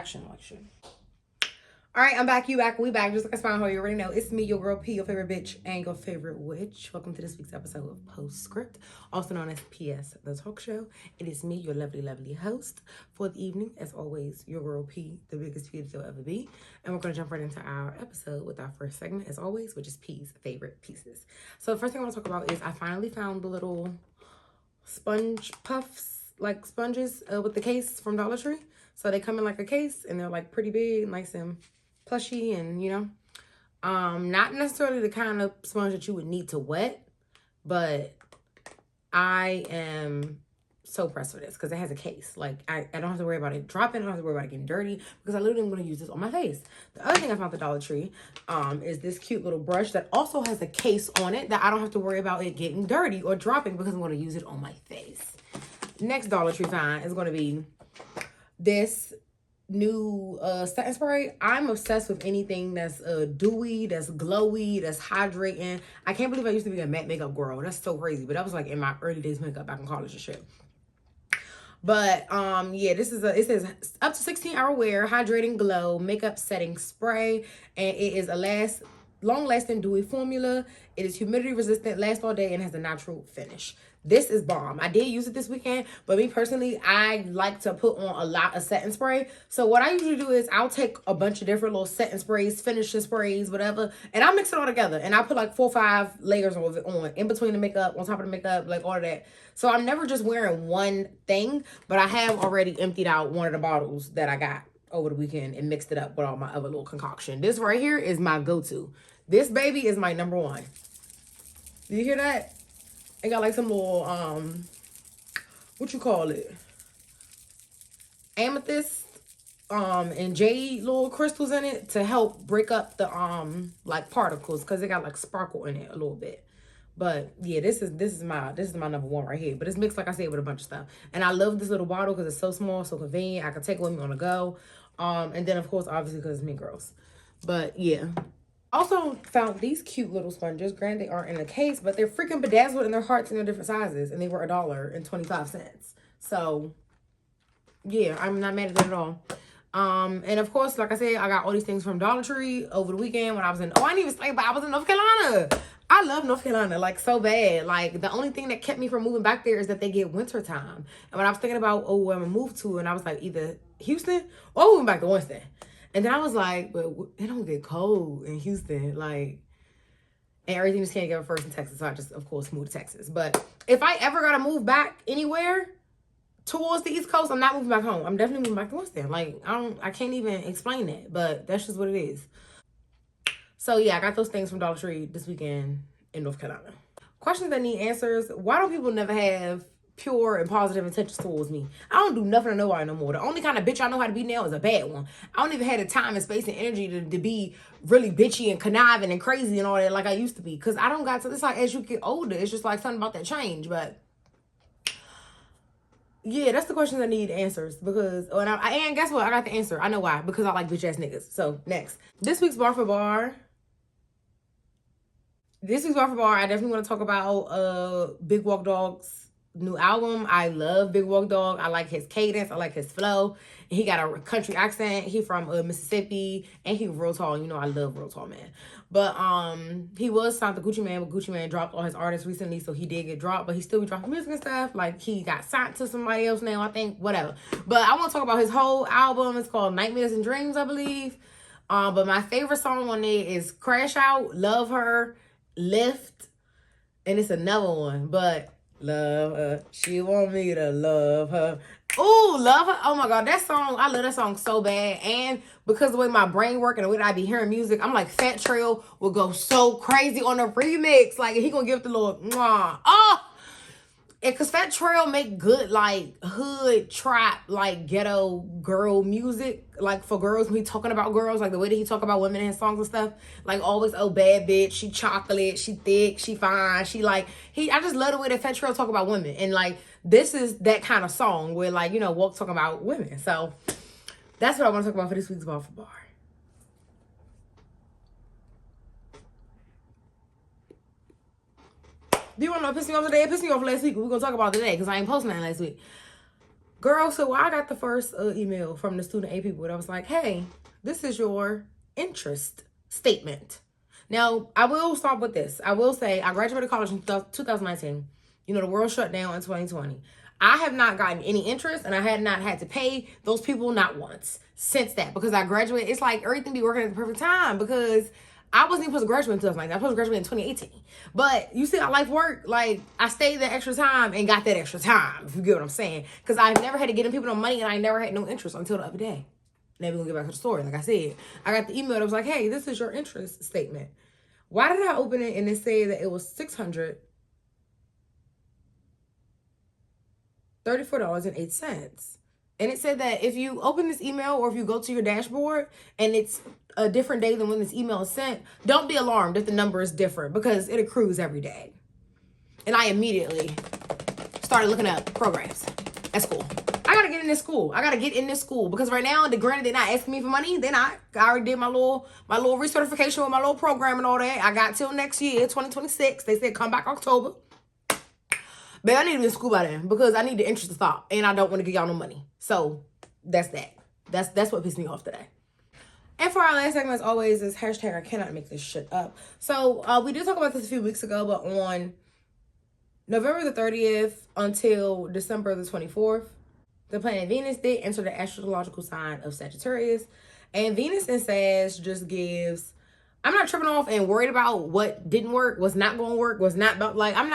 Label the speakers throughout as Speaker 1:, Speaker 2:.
Speaker 1: action. All right, I'm back. You back. We back. Just like I found how you already know. It's me, your girl P, your favorite bitch and your favorite witch. Welcome to this week's episode of Postscript, also known as PS, the talk show. It is me, your lovely, lovely host for the evening. As always, your girl P, the biggest P that you'll ever be. And we're going to jump right into our episode with our first segment, as always, which is P's favorite pieces. So the first thing I want to talk about is I finally found the little sponge puffs, like sponges with the case from Dollar Tree. So they come in like a case and they're like pretty big, nice and plushy, and you know, not necessarily the kind of sponge that you would need to wet, but I am so pressed with this because it has a case. Like I don't have to worry about it dropping. I don't have to worry about it getting dirty because I literally am going to use this on my face. The other thing I found at the Dollar Tree is this cute little brush that also has a case on it that I don't have to worry about it getting dirty or dropping because I'm going to use it on my face. Next Dollar Tree find is going to be this new setting spray. I'm obsessed with anything that's dewy, that's glowy, that's hydrating. I can't believe I used to be a matte makeup girl. That's so crazy. But that was like in my early days makeup back in college and shit. But yeah, this is it says up to 16-hour wear, hydrating glow, makeup setting spray, and it is a long-lasting dewy formula. It is humidity resistant, lasts all day, and has a natural finish. This is bomb. I did use it this weekend, but me personally, I like to put on a lot of setting spray. So what I usually do is I'll take a bunch of different little setting sprays, finishing sprays, whatever, and I'll mix it all together. And I'll put like 4 or 5 layers of it on, in between the makeup, on top of the makeup, like all of that. So I'm never just wearing one thing, but I have already emptied out one of the bottles that I got over the weekend and mixed it up with all my other little concoction. This right here is my go-to. This baby is my number one. Do you hear that? It got like some little, what you call it? Amethyst, and jade little crystals in it to help break up the, like particles. Cause it got like sparkle in it a little bit. But yeah, this is my number one right here. But it's mixed, like I said, with a bunch of stuff. And I love this little bottle because it's so small, so convenient. I can take it with me on the go. And then of course, obviously, because it's me girls. But yeah. Also found these cute little sponges. Granted, they aren't in a case, but they're freaking bedazzled and their hearts in their different sizes. And they were $1.25. So, yeah, I'm not mad at that at all. And of course, like I said, I got all these things from Dollar Tree over the weekend when I was in, I didn't even say, but I was in North Carolina. I love North Carolina, like, so bad. Like, the only thing that kept me from moving back there is that they get winter time. And when I was thinking about, oh, where I'm going to move to, and I was like, either Houston or moving back to Winston. And then I was like, but it don't get cold in Houston. Like, and everything just can't get first in Texas. So I just, of course, moved to Texas. But if I ever got to move back anywhere towards the East Coast, I'm not moving back home. I'm definitely moving back to Winston. Like, I can't even explain that. But that's just what it is. So, yeah, I got those things from Dollar Tree this weekend in North Carolina. Questions that need answers. Why don't people never have pure and positive intentions towards me? I don't do nothing to nobody no more. The only kind of bitch I know how to be now is a bad one. I don't even have the time and space and energy to be really bitchy and conniving and crazy and all that like I used to be. Because I don't got to, it's like as you get older, it's just like something about that change. But yeah, that's the questions I need answers. Because, and guess what? I got the answer. I know why. Because I like bitch ass niggas. So next. This week's bar for bar, I definitely want to talk about Big Walk Dog's new album. I love Big Walk Dog. I like his cadence. I like his flow. He got a country accent. He from Mississippi, and he real tall. You know I love real tall man. But he was signed to Gucci Mane, but Gucci Mane dropped all his artists recently, so he did get dropped. But he still be dropping music and stuff. Like he got signed to somebody else now, I think. Whatever. But I want to talk about his whole album. It's called Nightmares and Dreams, I believe. But my favorite song on there is Crash Out, Love Her, Lift, and it's another one, but love her. She want me to love her. Ooh, love her. Oh my God, that song, I love that song so bad. And because the way my brain work and the way that I be hearing music, I'm like, Fat Trail will go so crazy on the remix. Like, he gonna give it the little mwah. Oh! And cause Fat Trail make good like hood trap like ghetto girl music, like for girls when he talking about girls, like the way that he talk about women in his songs and stuff, like always, oh bad bitch, she chocolate, she thick, she fine, she like I just love the way that Fat Trail talk about women. And like this is that kind of song where like, you know, Walk talking about women. So that's what I want to talk about for this week's Bar for Bar. Do you want to know what pissed me off today? It pissed me off last week. We're going to talk about it today because I ain't posting that last week. Girl, so I got the first email from the student A people that was like, hey, this is your interest statement. Now, I will start with this. I will say I graduated college in 2019. You know, the world shut down in 2020. I have not gotten any interest, and I had not had to pay those people not once since that, because I graduated. It's like everything be working at the perfect time, because I wasn't even supposed to graduate in 2019. I was supposed to graduate in 2018. But you see how life worked? Like, I stayed that extra time and got that extra time, if you get what I'm saying. Because I've never had to get them people no money, and I never had no interest until the other day. Now we're going to get back to the story. Like I said, I got the email that was like, hey, this is your interest statement. Why did I open it and it said that it was $634.08? And it said that if you open this email or if you go to your dashboard and it's a different day than when this email is sent, don't be alarmed if the number is different, because it accrues every day. And I immediately started looking up programs at school. I gotta get in this school. I gotta get in this school, because right now, granted, they're not asking me for money. They're not. I already did my little recertification with my little program and all that. I got till next year, 2026. They said come back October. But I need to be in school by then, because I need the interest to stop, and I don't want to give y'all no money. So that's that. That's what pissed me off today. And for our last segment, as always, is hashtag I cannot make this shit up. So we did talk about this a few weeks ago, but on November the 30th until December the 24th, the planet Venus did enter the astrological sign of Sagittarius. And Venus in Sag just gives, I'm not tripping off and worried about what didn't work, what's not going to work, what's not about, like, I don't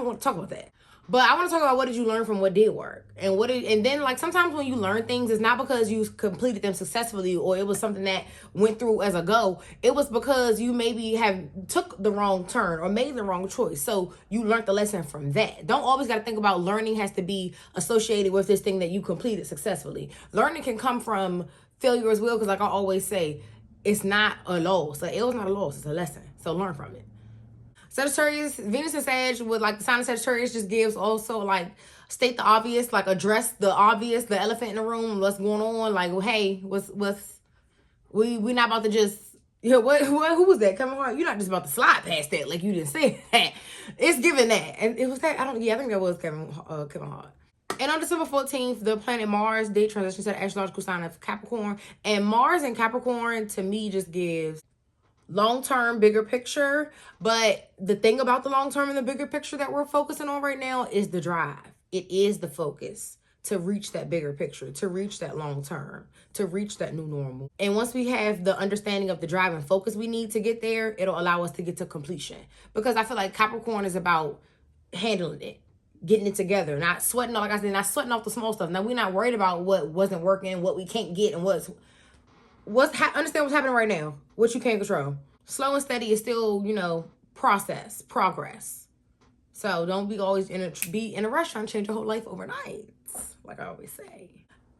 Speaker 1: want to talk about that. But I want to talk about what did you learn from what did work. And then, like, sometimes when you learn things, it's not because you completed them successfully or it was something that went through as a go. It was because you maybe have took the wrong turn or made the wrong choice. So you learned the lesson from that. Don't always got to think about learning has to be associated with this thing that you completed successfully. Learning can come from failure as well, because like I always say, it's not a loss. Like, it was not a loss, it's a lesson. So learn from it. Sagittarius, Venus and Sag with like the sign of Sagittarius just gives also like state the obvious, like address the obvious, the elephant in the room, what's going on, like, well, hey, we not about to just, you know, who was that? Kevin Hart? You're not just about to slide past that like you didn't say that. It's given that. And it was that, I think that was Kevin Hart. And on December 14th, the planet Mars did transition to the astrological sign of Capricorn. And Mars in Capricorn, to me, just gives long-term, bigger picture. But the thing about the long-term and the bigger picture that we're focusing on right now is the drive. It is the focus to reach that bigger picture, to reach that long-term, to reach that new normal. And once we have the understanding of the drive and focus we need to get there, it'll allow us to get to completion. Because I feel like Capricorn is about handling it, getting it together, not sweating, like I said, not sweating off the small stuff. Now, we're not worried about what wasn't working, what we can't get, and understand what's happening right now, what you can't control. Slow and steady is still, you know, progress. So don't be always be in a rush trying to change your whole life overnight, like I always say.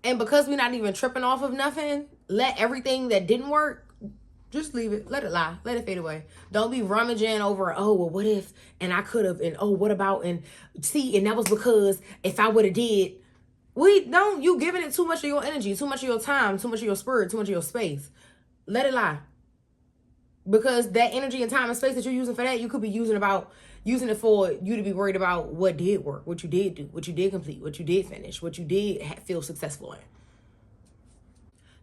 Speaker 1: And because we're not even tripping off of nothing, let everything that didn't work, just leave it, let it lie, let it fade away. Don't be rummaging over, oh, well, what if, and I could have, and oh, what about, and see, and that was because if I would have did. You giving it too much of your energy, too much of your time, too much of your spirit, too much of your space. Let it lie. Because that energy and time and space that you're using for that, you could be using it for you to be worried about what did work, what you did do, what you did complete, what you did finish, what you did feel successful in.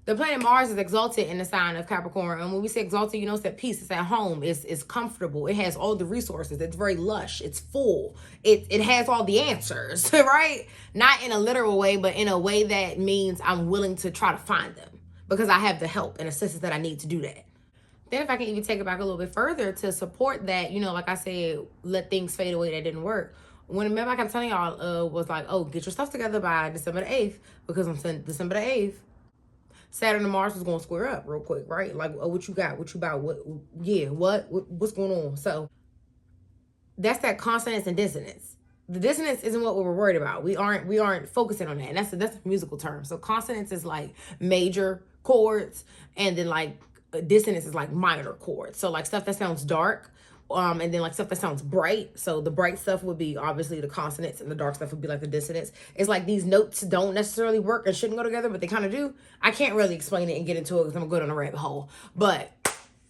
Speaker 1: The planet Mars is exalted in the sign of Capricorn. And when we say exalted, you know, it's at peace, it's at home, it's comfortable, it has all the resources, it's very lush, it's full, it has all the answers, right? Not in a literal way, but in a way that means I'm willing to try to find them because I have the help and assistance that I need to do that. Then if I can even take it back a little bit further to support that, you know, like I said, let things fade away that didn't work. Remember I kept telling y'all was like, oh, get your stuff together by December the 8th, because on December the 8th, Saturn and Mars was going to square up real quick, right? Like, oh, what you got? What you about? What's going on? So that's that consonance and dissonance. The dissonance isn't what we're worried about. We aren't focusing on that. And that's a musical term. So consonance is like major chords, and then like dissonance is like minor chords. So like stuff that sounds dark, and then like stuff that sounds bright. So the bright stuff would be obviously the consonants, and the dark stuff would be like the dissonance. It's like these notes don't necessarily work and shouldn't go together, but they kind of do. I can't really explain it and get into it because I'm going to go down a rabbit hole. But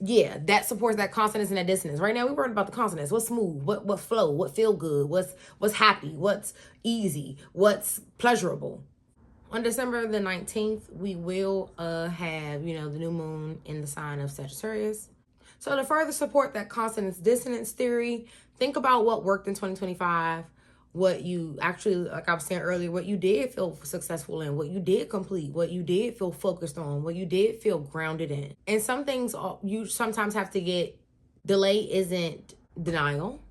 Speaker 1: yeah, that supports that consonance and that dissonance. Right now, we're worried about the consonants. What's smooth? What flow? What feel good? What's happy? What's easy? What's pleasurable? On December the 19th, we will have, you know, the new moon in the sign of Sagittarius. So to further support that consonance dissonance theory, think about what worked in 2025, what you actually, like I was saying earlier, what you did feel successful in, what you did complete, what you did feel focused on, what you did feel grounded in. And some things you sometimes have to get, delay isn't denial.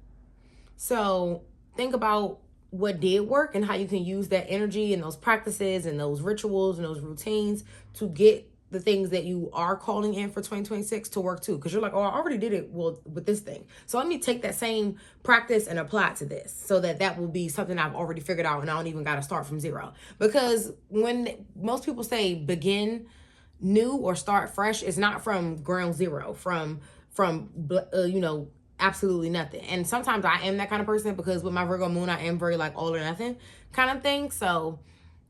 Speaker 1: So think about what did work and how you can use that energy and those practices and those rituals and those routines to get the things that you are calling in for 2026 to work too. Because you're like, oh, I already did it with this thing. So let me take that same practice and apply it to this so that will be something I've already figured out and I don't even got to start from zero. Because when most people say begin new or start fresh, it's not from ground zero, from you know, absolutely nothing. And sometimes I am that kind of person because with my Virgo moon, I am very like all or nothing kind of thing. So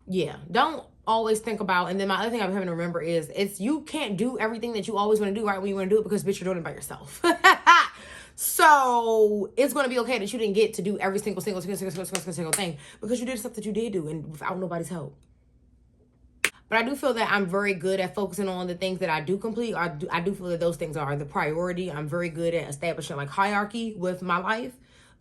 Speaker 1: yeah, don't always think about, and then my other thing I'm having to remember is you can't do everything that you always want to do right when you want to do it because bitch, you're doing it by yourself. So it's going to be okay that you didn't get to do every single thing because you did stuff that you did do and without nobody's help. But I do feel that I'm very good at focusing on the things that I do complete. I do feel that those things are the priority. I'm very good at establishing like hierarchy with my life.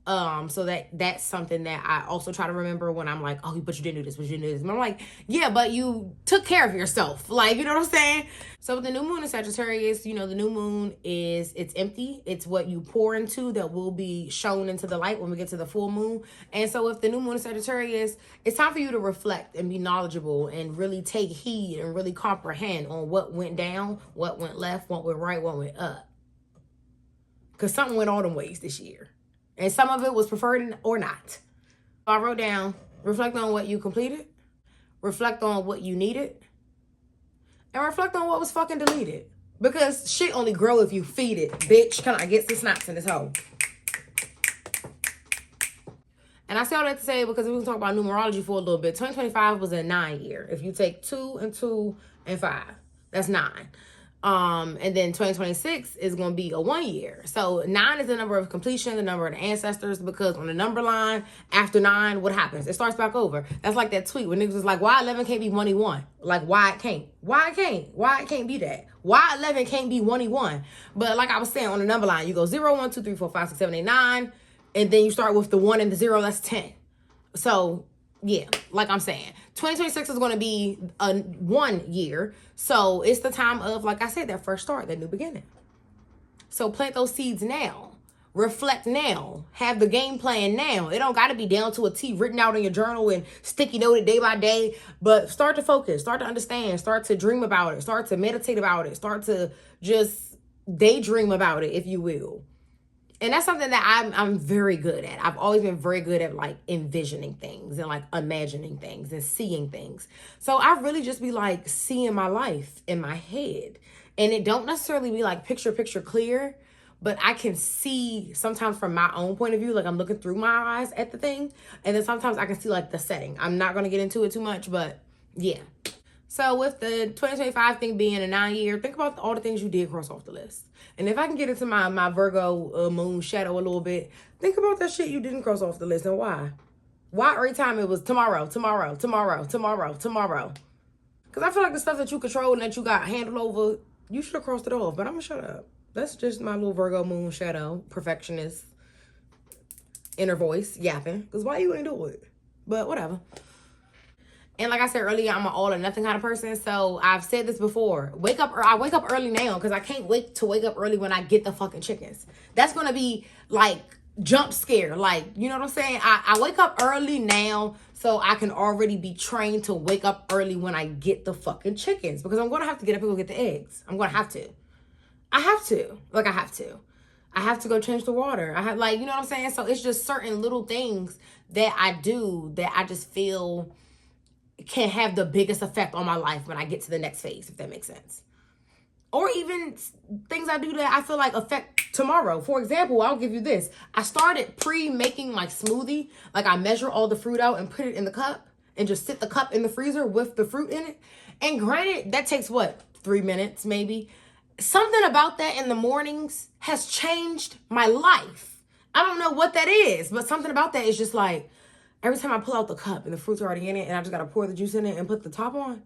Speaker 1: So that's something that I also try to remember when I'm like, oh, but you didn't do this, but you didn't do this. And I'm like, yeah, but you took care of yourself. Like, you know what I'm saying? So with the new moon in Sagittarius, you know, the new moon it's empty. It's what you pour into that will be shown into the light when we get to the full moon. And so if the new moon in Sagittarius, it's time for you to reflect and be knowledgeable and really take heed and really comprehend on what went down, what went left, what went right, what went up. Because something went all them ways this year. And some of it was preferred or not. I wrote down, reflect on what you completed, reflect on what you needed, and reflect on what was fucking deleted. Because shit only grow if you feed it, bitch. Can I get some snaps in this hole? And I say all that to say because we can talk about numerology for a little bit. 2025 was a 9 year. If you take 2 and 2 and 5, that's 9. And then 2026 is going to be a 1 year. So 9 is the number of completion, the number of the ancestors, because on the number line, after 9, what happens? It starts back over. That's like that tweet when niggas was like, why 11 can't be 1E1? Like, why it can't? Why it can't? Why it can't be that? Why 11 can't be 1E1? But like I was saying, on the number line, you go 0, 1, 2, 3, 4, 5, 6, 7, 8, 9, and then you start with the 1 and the 0, that's 10. So yeah, like I'm saying, 2026 is going to be a 1 year. So it's the time of, like I said, that first start, that new beginning. So plant those seeds now. Reflect now. Have the game plan now. It don't got to be down to a T written out in your journal and sticky noted day by day. But start to focus. Start to understand. Start to dream about it. Start to meditate about it. Start to just daydream about it, if you will. And that's something that I'm very good at. I've always been very good at like envisioning things and like imagining things and seeing things. So I really just be like seeing my life in my head. And it don't necessarily be like picture clear, but I can see sometimes from my own point of view, like I'm looking through my eyes at the thing. And then sometimes I can see like the setting. I'm not going to get into it too much, but yeah. So with the 2025 thing being a 9 year, think about all the things you did cross off the list. And if I can get into my Virgo moon shadow a little bit, think about that shit you didn't cross off the list and why. Why every time it was tomorrow. Because I feel like the stuff that you control and that you got handled over, you should have crossed it off. But I'm going to shut up. That's just my little Virgo moon shadow, perfectionist, inner voice yapping. Because why you ain't do it? But whatever. And like I said earlier, I'm an all or nothing kind of person. So I've said this before. I wake up early now because I can't wait to wake up early when I get the fucking chickens. That's going to be like jump scare. Like, you know what I'm saying? I wake up early now so I can already be trained to wake up early when I get the fucking chickens. Because I'm going to have to get up and go get the eggs. I'm going to have to. I have to. Like, I have to. I have to go change the water. I have, like, you know what I'm saying? So it's just certain little things that I do that I just feel can have the biggest effect on my life when I get to the next phase, if that makes sense. Or even things I do that I feel like affect tomorrow. For example, I'll give you this. I started pre-making my smoothie. Like I measure all the fruit out and put it in the cup and just sit the cup in the freezer with the fruit in it. And granted, that takes what? 3 minutes maybe. something about that in the mornings has changed my life. I don't know what that is, but something about that is just like, every time I pull out the cup and the fruit's already in it and I just got to pour the juice in it and put the top on,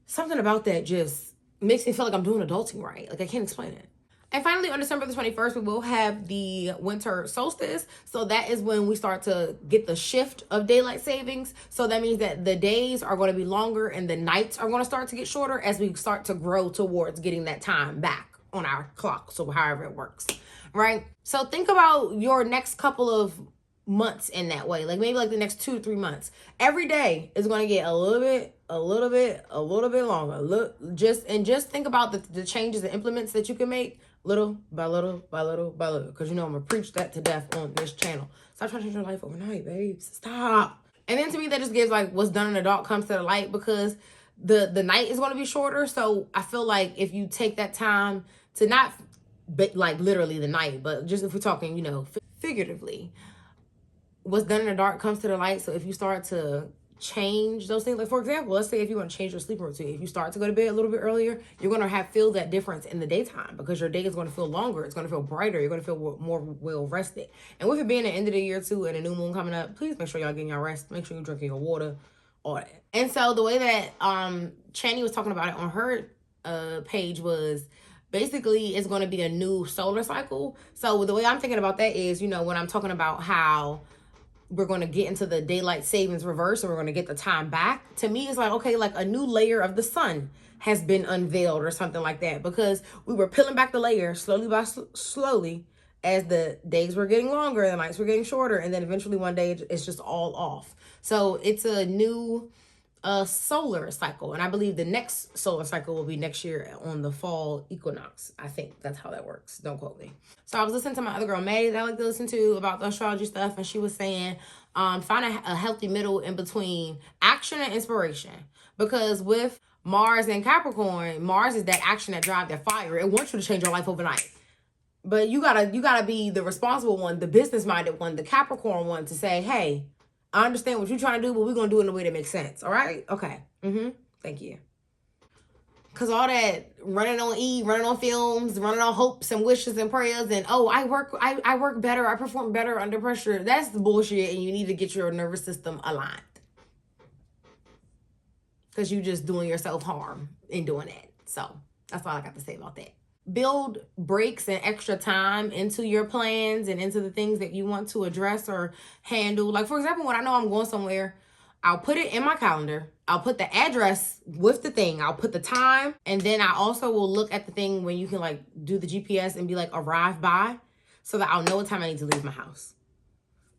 Speaker 1: something about that just makes me feel like I'm doing adulting right. Like, I can't explain it. And finally, on December the 21st, we will have the winter solstice. So that is when we start to get the shift of daylight savings. So that means that the days are going to be longer and the nights are going to start to get shorter as we start to grow towards getting that time back on our clock. So however it works, right? So think about your next couple of months in that way. Like maybe like the next 2 to 3 months. Every day is going to get a little bit longer. Just think about the changes and implements that you can make little by little by little by little. Because you know I'm going to preach that to death on this channel. Stop trying to change your life overnight, babes. Stop. And then to me, that just gives like what's done in the dark comes to the light, because the night is going to be shorter. So I feel like if you take that time to not like literally the night, but just if we're talking, you know, figuratively, what's done in the dark comes to the light. So if you start to change those things, like for example, let's say if you want to change your sleep routine, if you start to go to bed a little bit earlier, you're going to feel that difference in the daytime, because your day is going to feel longer. It's going to feel brighter. You're going to feel more well rested. And with it being the end of the year too and a new moon coming up, please make sure y'all getting your rest. Make sure you're drinking your water, all that. And so the way that Chani was talking about it on her page was basically it's going to be a new solar cycle. So the way I'm thinking about that is, you know, when I'm talking about how we're going to get into the daylight savings reverse and we're going to get the time back, to me it's like, okay, like a new layer of the sun has been unveiled or something like that, because we were peeling back the layer slowly as the days were getting longer, the nights were getting shorter, and then eventually one day it's just all off. So it's a new solar cycle, and I believe the next solar cycle will be next year on the fall equinox. I think that's how that works. Don't quote me. So I was listening to my other girl May that I like to listen to about the astrology stuff, and she was saying find a healthy middle in between action and inspiration, because with Mars and Capricorn, Mars is that action, that drive, that fire. It wants you to change your life overnight. But you gotta be the responsible one, the business-minded one, the Capricorn one, to say, hey, I understand what you're trying to do, but we're going to do it in a way that makes sense. All right? Okay. Thank you. Because all that running on E, running on films, running on hopes and wishes and prayers, and, oh, I work better, I perform better under pressure. That's the bullshit, and you need to get your nervous system aligned. Because you're just doing yourself harm in doing that. So that's all I got to say about that. Build breaks and extra time into your plans and into the things that you want to address or handle. Like, for example, when I know I'm going somewhere, I'll put it in my calendar. I'll put the address with the thing. I'll put the time. And then I also will look at the thing when you can, like, do the GPS and be like, arrive by, so that I'll know what time I need to leave my house.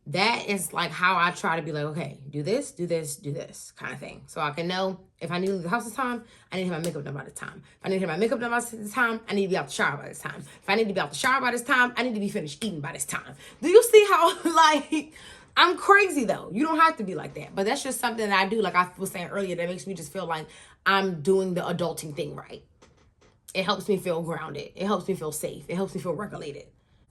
Speaker 1: That is like how I try to be like, okay, do this, do this, do this kind of thing. So I can know if I need to leave the house this time, I need to have my makeup done by this time. If I need to have my makeup done by this time, I need to be out the shower by this time. If I need to be out the shower by this time, I need to be finished eating by this time. Do you see how, like, I'm crazy though. You don't have to be like that. But that's just something that I do. Like I was saying earlier, that makes me just feel like I'm doing the adulting thing right. It helps me feel grounded. It helps me feel safe. It helps me feel regulated.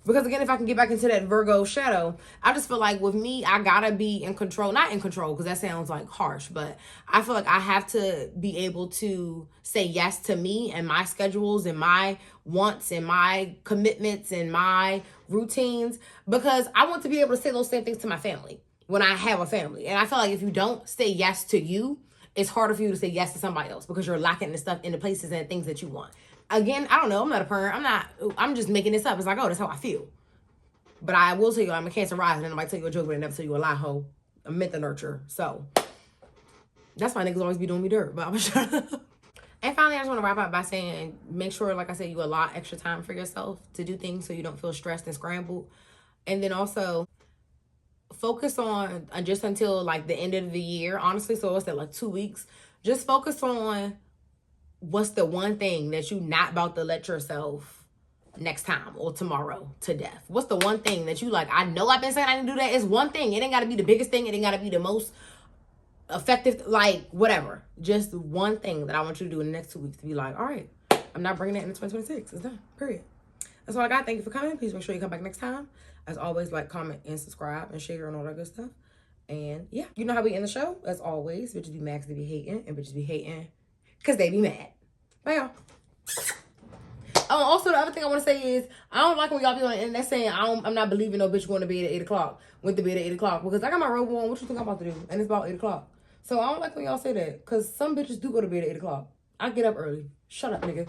Speaker 1: Because again, if I can get back into that Virgo shadow, I just feel like with me, I gotta be in control. Not in control, because that sounds like harsh, but I feel like I have to be able to say yes to me and my schedules and my wants and my commitments and my routines, because I want to be able to say those same things to my family when I have a family. And I feel like if you don't say yes to you, it's harder for you to say yes to somebody else, because you're lacking the stuff in the places and the things that you want. Again, I don't know. I'm not a parent. I'm just making this up. It's like, oh, that's how I feel. But I will tell you, I'm a Cancer rising, and I might tell you a joke, but I never tell you a lie, hoe. I'm meant to nurture. So that's why niggas always be doing me dirt. But I'm shut up. And finally, I just want to wrap up by saying, make sure, like I said, you allot extra time for yourself to do things so you don't feel stressed and scrambled. And then also focus on, just until like the end of the year, honestly, so what's that, like 2 weeks? Just focus on what's the one thing that you not about to let yourself next time or tomorrow to death. What's the one thing that you like, I know I've been saying I didn't do that. It's one thing. It ain't got to be the biggest thing. It ain't got to be the most effective, like whatever. Just one thing that I want you to do in the next 2 weeks to be like, all right, I'm not bringing that into 2026. It's done. Period. That's all I got. Thank you for coming. Please make sure you come back next time. As always, like, comment, and subscribe, and share, and all that good stuff. And yeah, you know how we end the show. As always, bitches be max, they be hating, and bitches be hating because they be mad. Bye, y'all. Also, the other thing I want to say is I don't like when y'all be on the internet saying I'm not believing no bitch going to bed at 8 o'clock. Went to bed at 8 o'clock because I got my robe on. What you think I'm about to do? And it's about 8 o'clock. So I don't like when y'all say that because some bitches do go to bed at 8 o'clock. I get up early. Shut up, nigga.